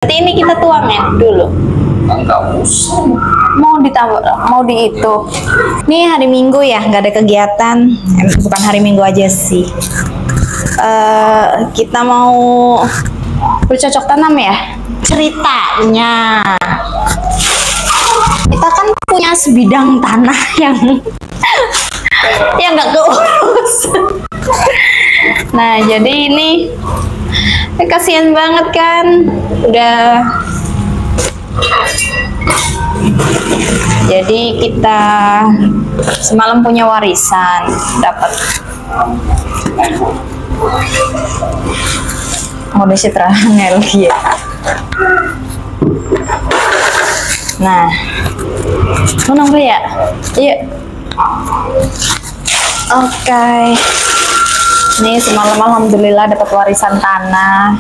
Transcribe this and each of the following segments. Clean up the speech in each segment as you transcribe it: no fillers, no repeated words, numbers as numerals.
Berarti ini kita tuangin dulu. Enggak usah. Mau ditambah, mau di itu. Nih hari Minggu ya, nggak ada kegiatan. Bukan hari Minggu aja sih. Kita mau bercocok tanam ya. Ceritanya, kita kan punya sebidang tanah yang nggak keurus. Nah, jadi ini kasihan banget kan, udah. Jadi kita semalam punya warisan, dapat modus terangel ya. Nah, menang ya? Iya. Oke. Nih semalam alhamdulillah dapat warisan tanah.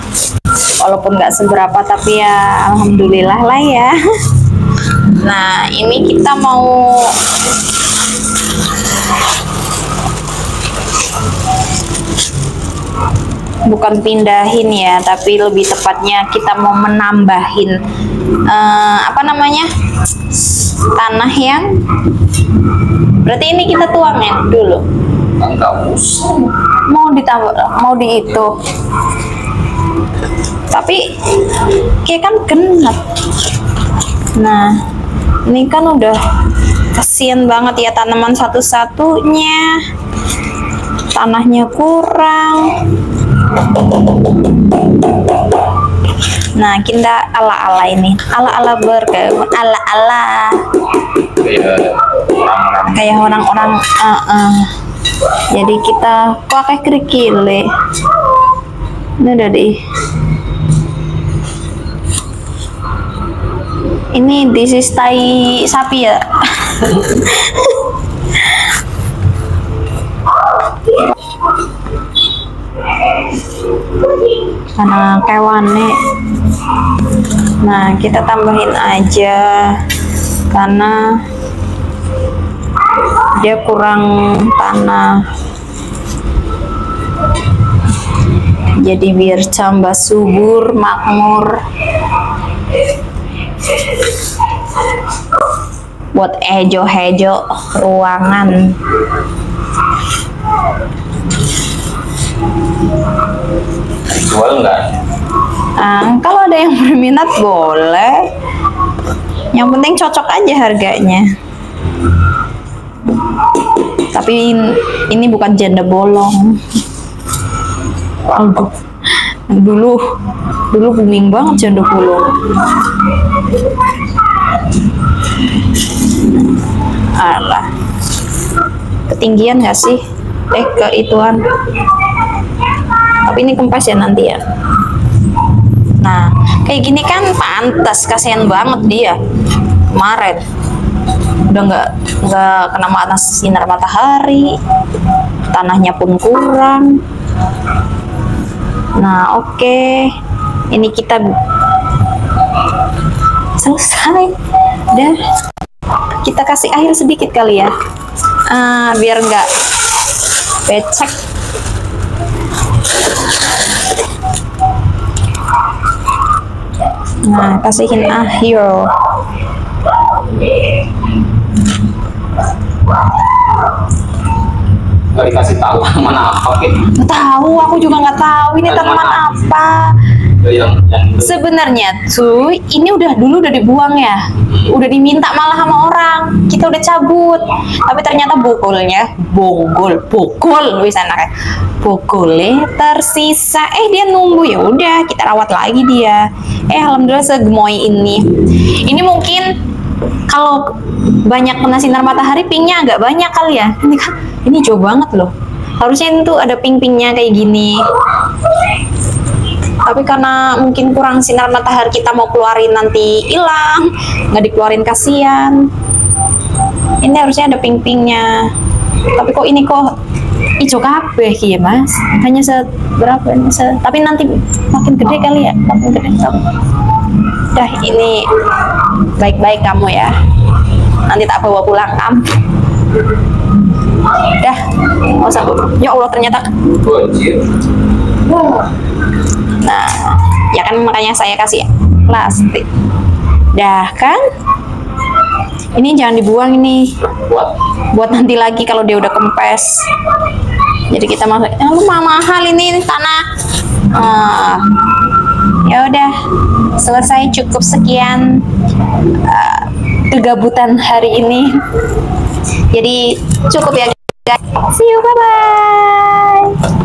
Walaupun nggak seberapa tapi ya alhamdulillah lah ya. Nah, ini kita mau bukan pindahin ya, tapi lebih tepatnya kita mau menambahin apa namanya, tanah yang berarti ini kita tuangin dulu. Enggak usah. Mau ditambah, mau di itu, tapi kayak kan genap. Nah, ini kan udah kasihan banget ya, tanaman satu-satunya tanahnya kurang. Nah, kita ala-ala ini, ala-ala berkebun, ala-ala kayak orang-orang. Jadi kita pakai kerikile. Ini udah deh. Ini this is tai sapi ya. Karena kewane. Nah, kita tambahin aja karena dia kurang tanah. Jadi biar tambah subur, makmur. Buat hejo-hejo ruangan. Jual nggak? Kalau ada yang berminat boleh. Yang penting cocok aja harganya. Tapi ini bukan janda bolong. Aduh. Dulu booming banget janda bolong. Alah. Ketinggian nggak sih? Ke ituan. Tapi ini kempas ya nanti ya. Nah, kayak gini kan pantas, kasihan banget dia. Kemarin udah nggak kena sinar matahari, tanahnya pun kurang. Nah, oke. Ini kita selesai. Udah. Kita kasih air sedikit kali ya. Biar nggak becek. Nah, kasihin air. Nggak dikasih tahu mana apa gitu. Nggak tahu, aku juga nggak tahu ini tanaman apa. Yang Sebenarnya tuh ini udah dibuang ya, udah diminta malah sama orang, kita udah cabut, tapi ternyata bokolnya bisa kayak bokolnya tersisa. Dia numbuh, ya udah kita rawat lagi dia. Alhamdulillah segemoy ini. Ini mungkin kalau banyak kena sinar matahari pinknya agak banyak kali ya. Ini kan ini jauh banget loh, harusnya itu ada pink-pinknya kayak gini. Tapi karena mungkin kurang sinar matahari, kita mau keluarin nanti hilang, nggak dikeluarin kasihan. Ini harusnya ada pink-pinknya. Tapi kok ini kok hijau kabeh ya mas? Hanya seberapa? Tapi nanti makin gede kali ya, makin gede. Dah, ini baik-baik kamu ya. Nanti tak bawa pulang kamu. Dah, usah. Ya Allah, ternyata. Nah, ya kan makanya saya kasih plastik. Dah kan? Ini jangan dibuang ini. Buat nanti lagi kalau dia udah kempes. Jadi kita masuk. Lu mahal ini tanah. Ya udah, selesai, cukup sekian kegabutan hari ini. Jadi cukup ya guys. See you, bye bye.